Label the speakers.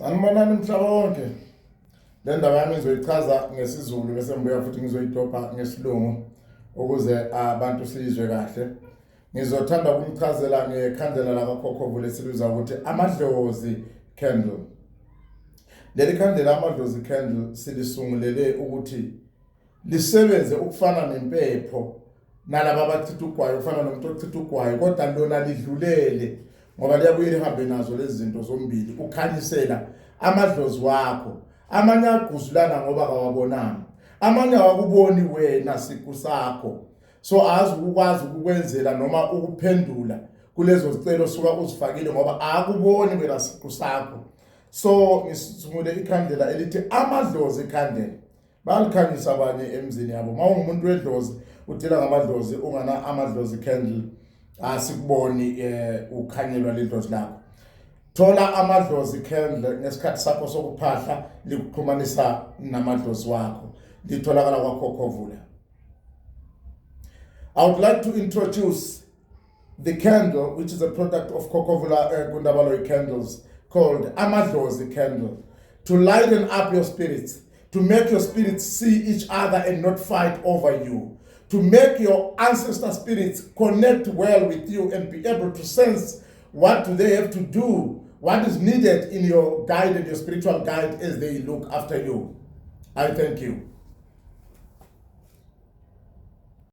Speaker 1: Sanibonani mhlaba wonke. Le ndaba yami ngizoyichaza ngesiZulu bese ngibuya futhi ngizoyidopha ngesiLungu ukuze abantu sizwe kahle. Ngizothanda ukumchazela ngekhandlela la Khokhovula esibiza ukuthi amadlozi candle. Leli khandlela amadlozi candle silisungulele ukuthi lisebenze ukufana nempepho nalabo abachitha ugwayi ufana nomuntu ochitha ugwayi kodwa lona lidlulele ngoba liyabuye lihambe nazo lezi zinto zombili ukhanyisela amadlozi wakho. Amanye agquzulana ngoba kawabonanga, amanye awakuboni wena siqu sakho, so ukwazi ukukwenzela noma ukuphendula kulezo zicelo suka uzifakile ngoba akuboni wena siqu sakho. So ngisungule ikhandlela elithi amadlozi candle. Balikhanyisa abanye emzini yabo. Mawungumuntu wedlozi udila ngamadlozi ungana amadlozi candle asikuboni ukhanyelwa lidlozi lakho. Thola amadlozi candle ngesikhathi sakho sokuphahla likuxhumanisa namadlozi wakho. Litholakala kwaKhokhovula. I would like to introduce the candle, which is a product of Khokhovula Gundabaloyi candles, called Amadlozi candle, to lighten up your spirits, to make your spirits see each other and not fight over you, to make your ancestor spirits connect well with you and be able to sense what do they have to do, what is needed in your guide and your spiritual guide as they look after you. I thank you.